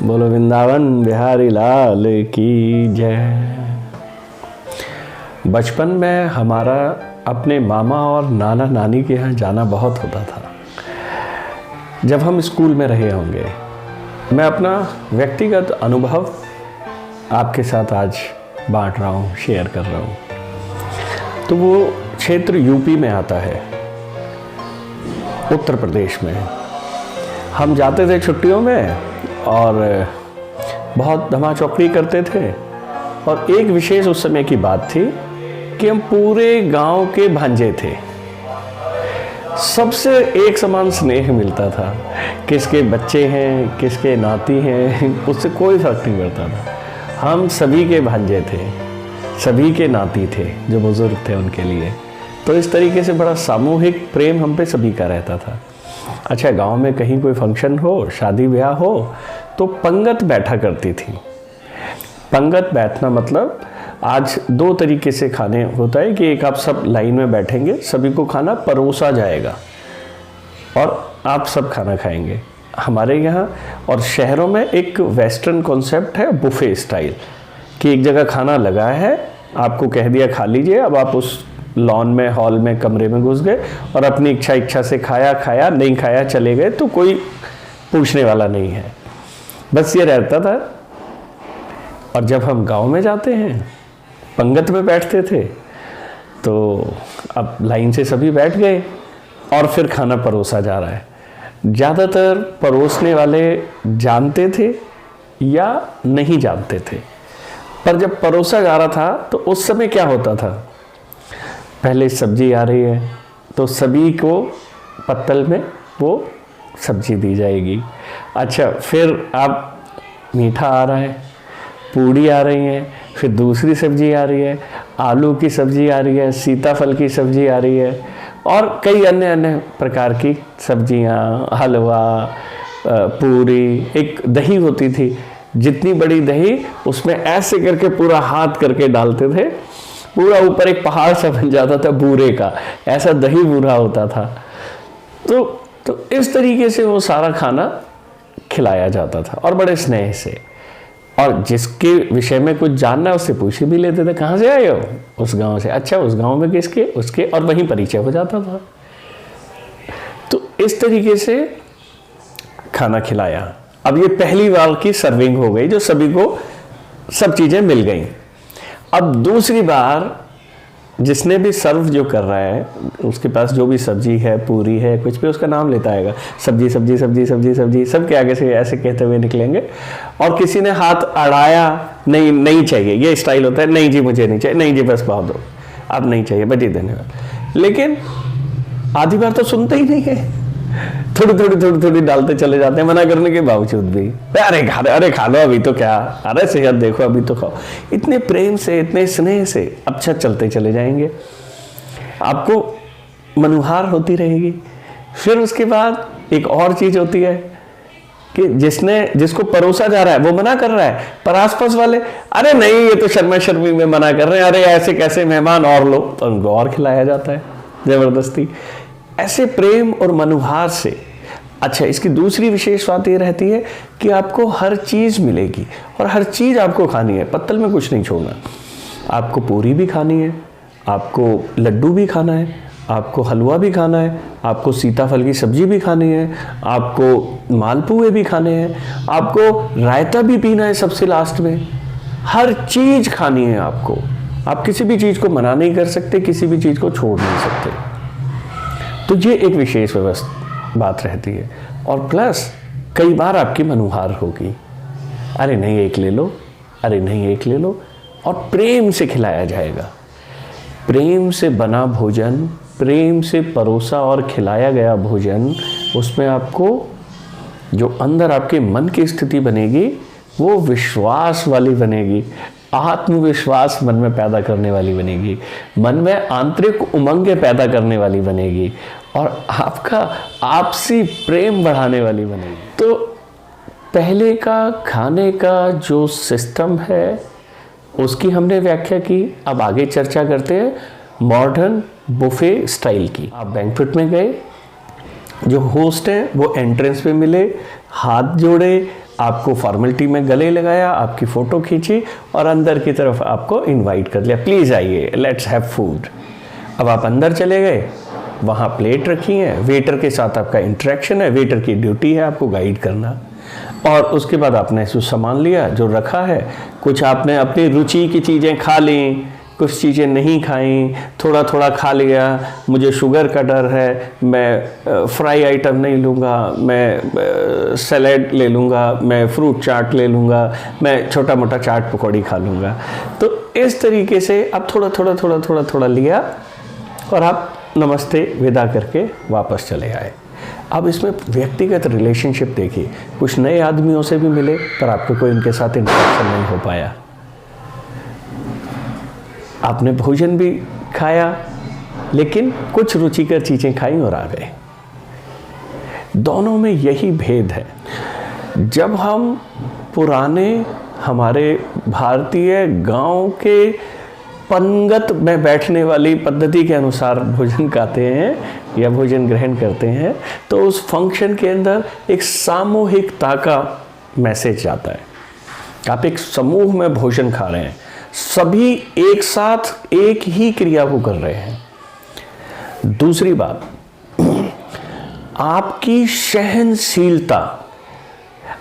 बोलो वृंदावन बिहारी लाल की जय। बचपन में हमारा अपने मामा और नाना नानी के यहाँ जाना बहुत होता था। जब हम स्कूल में रहे होंगे, मैं अपना व्यक्तिगत अनुभव आपके साथ आज बांट रहा हूँ, शेयर कर रहा हूँ। तो वो क्षेत्र यूपी में आता है, उत्तर प्रदेश में। हम जाते थे छुट्टियों में और बहुत धमा चौकड़ी करते थे। और एक विशेष उस समय की बात थी कि हम पूरे गांव के भांजे थे। सबसे एक समान स्नेह मिलता था। किसके बच्चे हैं, किसके नाती हैं, उससे कोई फर्क नहीं पड़ता था। हम सभी के भांजे थे, सभी के नाती थे जो बुजुर्ग थे उनके लिए। तो इस तरीके से बड़ा सामूहिक प्रेम हम पे सभी का रहता था। अच्छा, गांव में कहीं कोई फंक्शन हो, शादी ब्याह हो, तो पंगत बैठा करती थी। पंगत बैठना मतलब आज दो तरीके से खाने होता है कि एक आप सब लाइन में बैठेंगे, सभी को खाना परोसा जाएगा और आप सब खाना खाएंगे। हमारे यहाँ और शहरों में एक वेस्टर्न कॉन्सेप्ट है बुफे स्टाइल, कि एक जगह खाना लगा है, आपको कह दिया खा लीजिए। अब आप उस लॉन में, हॉल में, कमरे में घुस गए और अपनी इच्छा से खाया, नहीं खाया चले गए, तो कोई पूछने वाला नहीं है। बस ये रहता था। और जब हम गांव में जाते हैं, पंगत में बैठते थे, तो अब लाइन से सभी बैठ गए और फिर खाना परोसा जा रहा है। ज़्यादातर परोसने वाले जानते थे या नहीं जानते थे, पर जब परोसा जा रहा था तो उस समय क्या होता था, पहले सब्जी आ रही है तो सभी को पत्तल में वो सब्जी दी जाएगी। अच्छा, फिर आप मीठा आ रहा है, पूड़ी आ रही है, फिर दूसरी सब्जी आ रही है, आलू की सब्जी आ रही है, सीताफल की सब्जी आ रही है, और कई अन्य प्रकार की सब्जियां, हलवा, पूरी। एक दही होती थी, जितनी बड़ी दही उसमें ऐसे करके पूरा हाथ करके डालते थे, पूरा ऊपर एक पहाड़ सा बन जाता था बूरे का, ऐसा दही बूरा होता था। तो इस तरीके से वो सारा खाना खिलाया जाता था और बड़े स्नेह से। और जिसके विषय में कुछ जानना है उससे पूछ भी लेते थे, कहाँ से आए हो? उस गांव से। अच्छा, उस गांव में किसके? उसके। और वहीं परिचय हो जाता था। तो इस तरीके से खाना खिलाया। अब ये पहली बार की सर्विंग हो गई, जो सभी को सब चीजें मिल गई। अब दूसरी बार जिसने भी सर्व जो कर रहा है, उसके पास जो भी सब्जी है, पूरी है, कुछ भी उसका नाम लेता आएगा, सब्जी सब्जी सब्जी सब्जी सब्जी, सबके आगे से ऐसे कहते हुए निकलेंगे। और किसी ने हाथ अड़ाया, नहीं चाहिए, ये स्टाइल होता है, नहीं जी मुझे नहीं चाहिए, नहीं जी बस पाव दो, अब नहीं चाहिए, बजी धन्यवाद। लेकिन आधी बार तो सुनते ही नहीं है, थोड़ी डालते चले जाते हैं, मना करने के बावजूद भी। अरे खा लो, अभी तो क्या, अरे सेहत देखो, अभी तो खाओ। इतने प्रेम से, इतने स्नेह से अच्छा चलते चले जाएंगे, आपको मनुहार होती रहेगी। फिर उसके बाद एक और चीज होती है कि जिसको परोसा जा रहा है वो मना कर रहा है, पर आसपास वाले अरे नहीं, ये तो शर्मा शर्मी में मना कर रहे हैं, अरे ऐसे कैसे मेहमान, और लो, तो उनको और खिलाया जाता है जबरदस्ती। ऐसे प्रेम और मनुहार से। अच्छा, इसकी दूसरी विशेष बात ये रहती है कि आपको हर चीज़ मिलेगी और हर चीज़ आपको खानी है, पत्तल में कुछ नहीं छोड़ना। आपको पूरी भी खानी है, आपको लड्डू भी खाना है, आपको हलवा भी खाना है, आपको सीताफल की सब्जी भी खानी है, आपको मालपुए भी खाने हैं, आपको रायता भी पीना है सबसे लास्ट में। हर चीज़ खानी है आपको। आप किसी भी चीज़ को मना नहीं कर सकते, किसी भी चीज़ को छोड़ नहीं सकते। तो ये एक विशेष बात रहती है। और प्लस कई बार आपकी मनुहार होगी, अरे नहीं एक ले लो, अरे नहीं एक ले लो, और प्रेम से खिलाया जाएगा। प्रेम से बना भोजन, प्रेम से परोसा और खिलाया गया भोजन, उसमें आपको जो अंदर आपके मन की स्थिति बनेगी वो विश्वास वाली बनेगी, आत्मविश्वास मन में पैदा करने वाली बनेगी, मन में आंतरिक उमंग पैदा करने वाली बनेगी, और आपका आपसी प्रेम बढ़ाने वाली बनेगी। तो पहले का खाने का जो सिस्टम है उसकी हमने व्याख्या की। अब आगे चर्चा करते हैं मॉडर्न बुफे स्टाइल की। आप बैंक्वेट में गए, जो होस्ट है वो एंट्रेंस पे मिले, हाथ जोड़े, आपको फॉर्मेलिटी में गले लगाया, आपकी फ़ोटो खींची और अंदर की तरफ आपको इनवाइट कर लिया, प्लीज़ आइए, लेट्स हैव फूड। अब आप अंदर चले गए, वहाँ प्लेट रखी है, वेटर के साथ आपका इंटरेक्शन है, वेटर की ड्यूटी है आपको गाइड करना। और उसके बाद आपने जो सामान लिया, जो रखा है, कुछ आपने अपनी रुचि की चीज़ें खा लीं, कुछ चीज़ें नहीं खाई, थोड़ा थोड़ा खा लिया। मुझे शुगर का डर है, मैं फ्राई आइटम नहीं लूँगा, मैं सैलेड ले लूँगा, मैं फ्रूट चाट ले लूँगा, मैं छोटा मोटा चाट पकौड़ी खा लूँगा। तो इस तरीके से आप थोड़ा थोड़ा लिया और आप नमस्ते विदा करके वापस चले आए। अब इसमें व्यक्तिगत रिलेशनशिप देखिए, कुछ नए आदमियों से भी मिले पर आपको कोई उनके साथ इंटरेक्शन नहीं हो पाया। आपने भोजन भी खाया लेकिन कुछ रुचिकर चीज़ें खाई और आ गए। दोनों में यही भेद है। जब हम पुराने हमारे भारतीय गांव के पंगत में बैठने वाली पद्धति के अनुसार भोजन खाते हैं या भोजन ग्रहण करते हैं, तो उस फंक्शन के अंदर एक सामूहिकता का मैसेज आता है। आप एक समूह में भोजन खा रहे हैं, सभी एक साथ एक ही क्रिया को कर रहे हैं। दूसरी बात, आपकी सहनशीलता,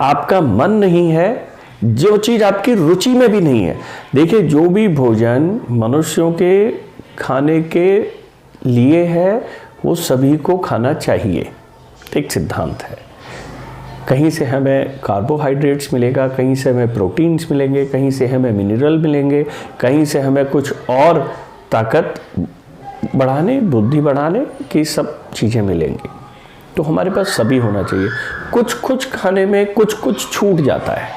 आपका मन नहीं है, जो चीज़ आपकी रुचि में भी नहीं है। देखिए, जो भी भोजन मनुष्यों के खाने के लिए है वो सभी को खाना चाहिए, एक सिद्धांत है। कहीं से हमें कार्बोहाइड्रेट्स मिलेगा, कहीं से हमें प्रोटीन्स मिलेंगे, कहीं से हमें मिनरल मिलेंगे, कहीं से हमें कुछ और ताकत बढ़ाने, बुद्धि बढ़ाने की सब चीज़ें मिलेंगी। तो हमारे पास सभी होना चाहिए। कुछ खाने में कुछ छूट जाता है,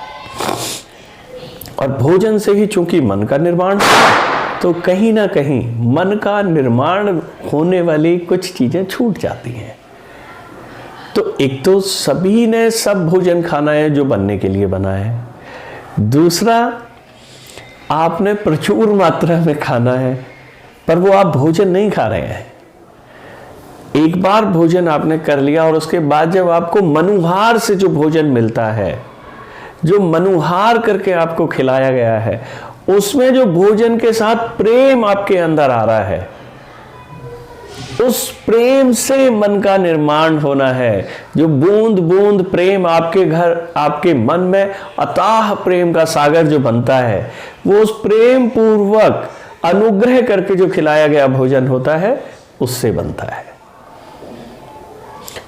और भोजन से ही चूंकि मन का निर्माण होता, तो कहीं ना कहीं मन का निर्माण होने वाली कुछ चीज़ें छूट जाती हैं। तो एक तो सभी ने सब भोजन खाना है जो बनने के लिए बना है, दूसरा आपने प्रचुर मात्रा में खाना है पर वो आप भोजन नहीं खा रहे हैं। एक बार भोजन आपने कर लिया और उसके बाद जब आपको मनुहार से जो भोजन मिलता है, जो मनुहार करके आपको खिलाया गया है, उसमें जो भोजन के साथ प्रेम आपके अंदर आ रहा है, उस प्रेम से मन का निर्माण होना है। जो बूंद बूंद प्रेम आपके घर, आपके मन में अथाह प्रेम का सागर जो बनता है, वो उस प्रेम पूर्वक अनुग्रह करके जो खिलाया गया भोजन होता है, उससे बनता है।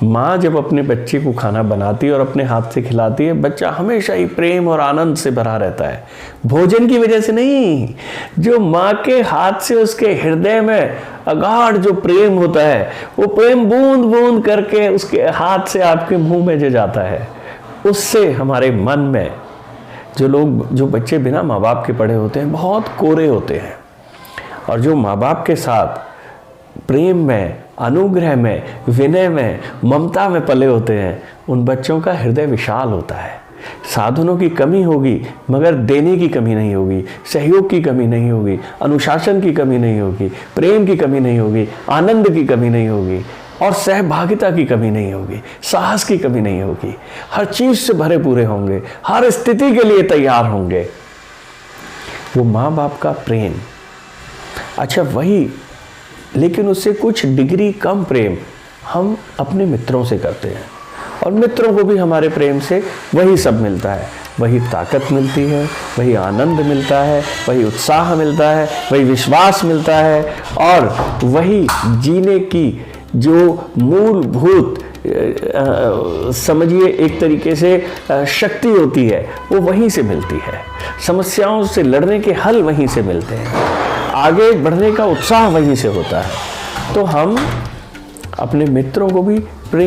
माँ जब अपने बच्चे को खाना बनाती है और अपने हाथ से खिलाती है, बच्चा हमेशा ही प्रेम और आनंद से भरा रहता है, भोजन की वजह से नहीं। जो माँ के हाथ से उसके हृदय में अगाध जो प्रेम होता है, वो प्रेम बूंद बूंद करके उसके हाथ से आपके मुंह में जो जाता है, उससे हमारे मन में जो बच्चे बिना माँ बाप के पढ़े होते हैं बहुत कोरे होते हैं, और जो माँ बाप के साथ प्रेम में, अनुग्रह में, विनय में, ममता में पले होते हैं, उन बच्चों का हृदय विशाल होता है। साधनों की कमी होगी मगर देने की कमी नहीं होगी, सहयोग की कमी नहीं होगी, अनुशासन की कमी नहीं होगी, प्रेम की कमी नहीं होगी, आनंद की कमी नहीं होगी, और सहभागिता की कमी नहीं होगी, साहस की कमी नहीं होगी। हर चीज़ से भरे पूरे होंगे, हर स्थिति के लिए तैयार होंगे। वो माँ बाप का प्रेम, अच्छा वही, लेकिन उससे कुछ डिग्री कम प्रेम हम अपने मित्रों से करते हैं, और मित्रों को भी हमारे प्रेम से वही सब मिलता है। वही ताकत मिलती है, वही आनंद मिलता है, वही उत्साह मिलता है, वही विश्वास मिलता है, और वही जीने की जो मूलभूत समझिए एक तरीके से शक्ति होती है, वो वहीं से मिलती है। समस्याओं से लड़ने के हल वहीं से मिलते हैं, आगे बढ़ने का उत्साह वहीं से होता है। तो हम अपने मित्रों को भी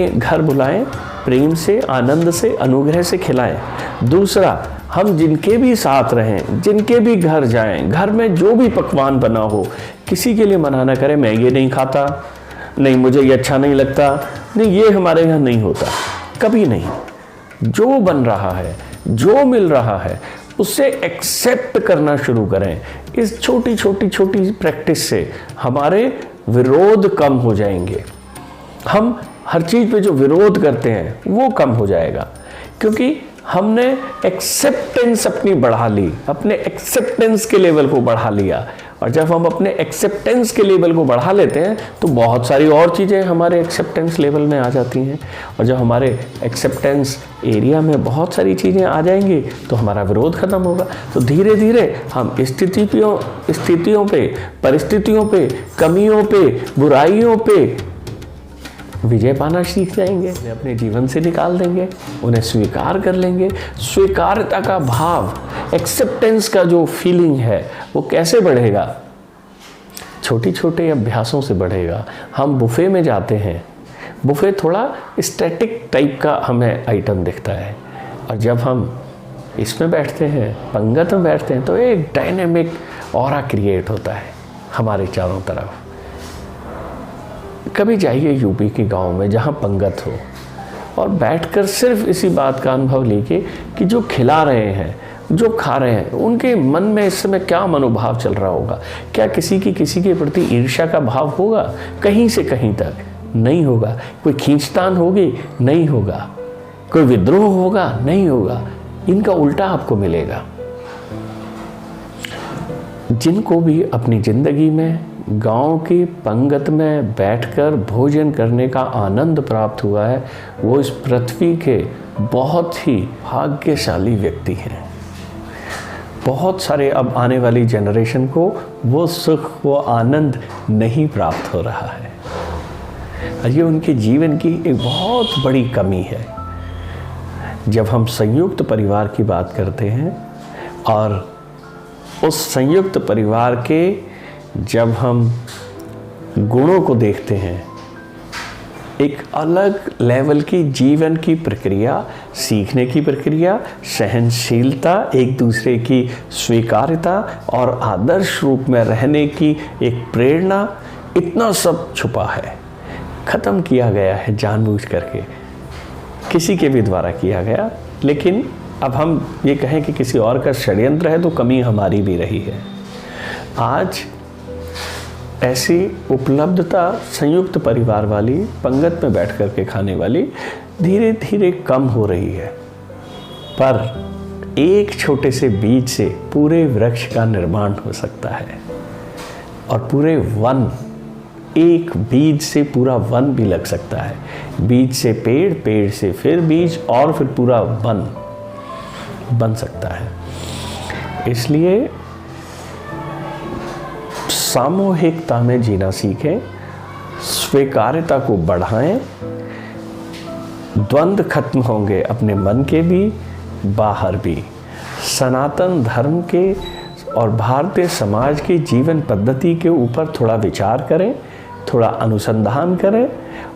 घर बुलाएं, प्रेम से, आनंद से, अनुग्रह से खिलाएं। दूसरा, हम जिनके भी साथ रहें, जिनके भी घर जाएं, घर में जो भी पकवान बना हो, किसी के लिए मना ना करें, मैं ये नहीं खाता, नहीं मुझे ये अच्छा नहीं लगता, नहीं ये हमारे यहाँ नहीं होता, कभी नहीं। जो बन रहा है, जो मिल रहा है, उससे एक्सेप्ट करना शुरू करें। इस छोटी प्रैक्टिस से हमारे विरोध कम हो जाएंगे। हम हर चीज़ पे जो विरोध करते हैं वो कम हो जाएगा, क्योंकि हमने एक्सेप्टेंस अपनी बढ़ा ली, अपने एक्सेप्टेंस के लेवल को बढ़ा लिया। और जब हम अपने एक्सेप्टेंस के लेवल को बढ़ा लेते हैं तो बहुत सारी और चीज़ें हमारे एक्सेप्टेंस लेवल में आ जाती हैं। और जब हमारे एक्सेप्टेंस एरिया में बहुत सारी चीज़ें आ जाएंगी तो हमारा विरोध खत्म होगा। तो धीरे धीरे हम स्थितियों पे, परिस्थितियों पे, कमियों पे, बुराइयों पे विजय पाना सीख जाएंगे, अपने जीवन से निकाल देंगे, उन्हें स्वीकार कर लेंगे। स्वीकारता का भाव, एक्सेप्टेंस का जो फीलिंग है वो कैसे बढ़ेगा? छोटे छोटे अभ्यासों से बढ़ेगा। हम बुफे में जाते हैं, बुफे थोड़ा स्टैटिक टाइप का हमें आइटम दिखता है, और जब हम इसमें बैठते हैं, पंगत में बैठते हैं, तो एक डायनेमिक ऑरा क्रिएट होता है हमारे चारों तरफ। कभी जाइए यूपी के गांव में जहां पंगत हो, और बैठकर सिर्फ इसी बात का अनुभव लीजिए कि जो खिला रहे हैं, जो खा रहे हैं, उनके मन में इस समय क्या मनोभाव चल रहा होगा। क्या किसी के प्रति ईर्ष्या का भाव होगा? कहीं से कहीं तक नहीं होगा। कोई खींचतान होगी? नहीं होगा। कोई विद्रोह होगा? नहीं होगा। इनका उल्टा आपको मिलेगा। जिनको भी अपनी जिंदगी में गांव की पंगत में बैठकर भोजन करने का आनंद प्राप्त हुआ है, वो इस पृथ्वी के बहुत ही भाग्यशाली व्यक्ति हैं। बहुत सारे अब आने वाली जनरेशन को वो सुख, वो आनंद नहीं प्राप्त हो रहा है, और ये उनके जीवन की एक बहुत बड़ी कमी है। जब हम संयुक्त परिवार की बात करते हैं, और उस संयुक्त परिवार के जब हम गुणों को देखते हैं, एक अलग लेवल की जीवन की प्रक्रिया, सीखने की प्रक्रिया, सहनशीलता, एक दूसरे की स्वीकार्यता और आदर्श रूप में रहने की एक प्रेरणा, इतना सब छुपा है। ख़त्म किया गया है जानबूझ करके, किसी के भी द्वारा किया गया। लेकिन अब हम ये कहें कि किसी और का षड्यंत्र है तो कमी हमारी भी रही है। आज ऐसी उपलब्धता संयुक्त परिवार वाली, पंगत में बैठ कर के खाने वाली धीरे धीरे कम हो रही है। पर एक छोटे से बीज से पूरे वृक्ष का निर्माण हो सकता है, और पूरे वन, एक बीज से पूरा वन भी लग सकता है। बीज से पेड़, पेड़ से फिर बीज, और फिर पूरा वन बन सकता है। इसलिए सामूहिकता में जीना सीखें, स्वीकार्यता को बढ़ाएं, द्वंद्व खत्म होंगे अपने मन के भी, बाहर भी। सनातन धर्म के और भारतीय समाज की जीवन पद्धति के ऊपर थोड़ा विचार करें, थोड़ा अनुसंधान करें,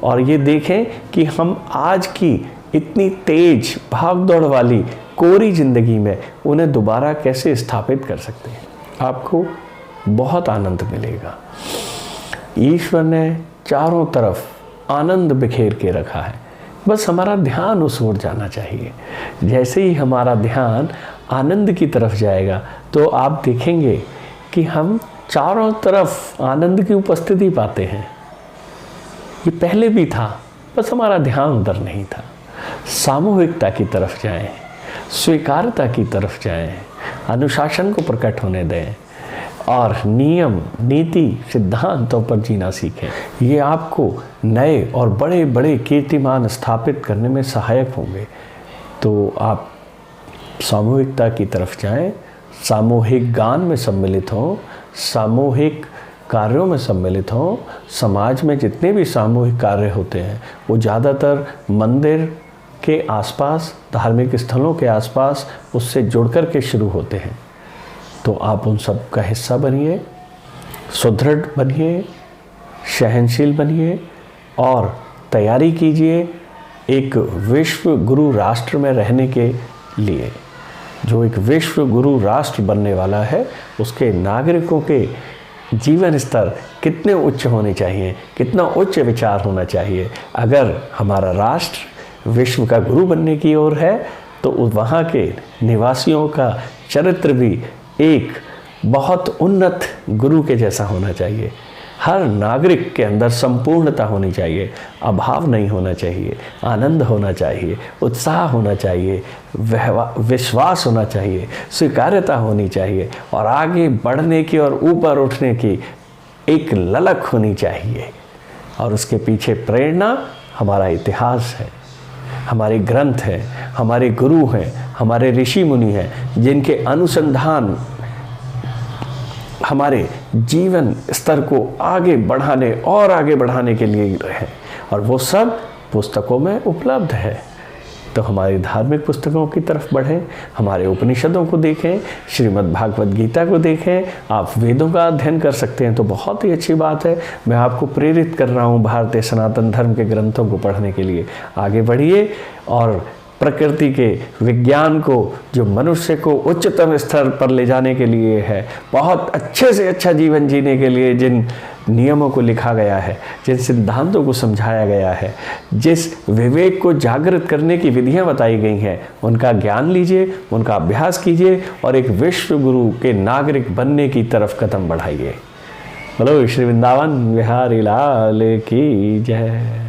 और ये देखें कि हम आज की इतनी तेज भागदौड़ वाली कोरी जिंदगी में उन्हें दोबारा कैसे स्थापित कर सकते हैं। आपको बहुत आनंद मिलेगा। ईश्वर ने चारों तरफ आनंद बिखेर के रखा है, बस हमारा ध्यान उस ओर जाना चाहिए। जैसे ही हमारा ध्यान आनंद की तरफ जाएगा तो आप देखेंगे कि हम चारों तरफ आनंद की उपस्थिति पाते हैं। ये पहले भी था, बस हमारा ध्यान उधर नहीं था। सामूहिकता की तरफ जाएं, स्वीकारता की तरफ जाएं, अनुशासन को प्रकट होने दें, और नियम, नीति, सिद्धांतों पर जीना सीखें। ये आपको नए और बड़े बड़े कीर्तिमान स्थापित करने में सहायक होंगे। तो आप सामूहिकता की तरफ जाएं, सामूहिक गान में सम्मिलित हों, सामूहिक कार्यों में सम्मिलित हों। समाज में जितने भी सामूहिक कार्य होते हैं वो ज़्यादातर मंदिर के आसपास, धार्मिक स्थलों के आसपास उससे जुड़कर के शुरू होते हैं। तो आप उन सब का हिस्सा बनिए, सुदृढ़ बनिए, सहनशील बनिए, और तैयारी कीजिए एक विश्व गुरु राष्ट्र में रहने के लिए। जो एक विश्व गुरु राष्ट्र बनने वाला है, उसके नागरिकों के जीवन स्तर कितने उच्च होने चाहिए, कितना उच्च विचार होना चाहिए। अगर हमारा राष्ट्र विश्व का गुरु बनने की ओर है तो वहाँ के निवासियों का चरित्र भी एक बहुत उन्नत गुरु के जैसा होना चाहिए। हर नागरिक के अंदर संपूर्णता होनी चाहिए, अभाव नहीं होना चाहिए, आनंद होना चाहिए, उत्साह होना चाहिए, विश्वास होना चाहिए, स्वीकार्यता होनी चाहिए और आगे बढ़ने की और ऊपर उठने की एक ललक होनी चाहिए। और उसके पीछे प्रेरणा हमारा इतिहास है, हमारे ग्रंथ हैं, हमारे गुरु हैं, हमारे ऋषि मुनि हैं, जिनके अनुसंधान हमारे जीवन स्तर को आगे बढ़ाने और आगे बढ़ाने के लिए है और वो सब पुस्तकों में उपलब्ध है। तो हमारी धार्मिक पुस्तकों की तरफ बढ़ें, हमारे उपनिषदों को देखें, श्रीमद् भागवत गीता को देखें, आप वेदों का अध्ययन कर सकते हैं तो बहुत ही अच्छी बात है। मैं आपको प्रेरित कर रहा हूँ भारतीय सनातन धर्म के ग्रंथों को पढ़ने के लिए। आगे बढ़िए और प्रकृति के विज्ञान को, जो मनुष्य को उच्चतम स्तर पर ले जाने के लिए है, बहुत अच्छे से अच्छा जीवन जीने के लिए जिन नियमों को लिखा गया है, जिन सिद्धांतों को समझाया गया है, जिस विवेक को जागृत करने की विधियां बताई गई हैं, उनका ज्ञान लीजिए, उनका अभ्यास कीजिए और एक विश्व गुरु के नागरिक बनने की तरफ कदम बढ़ाइए। बोलो श्री वृंदावन बिहारी लाल की जय।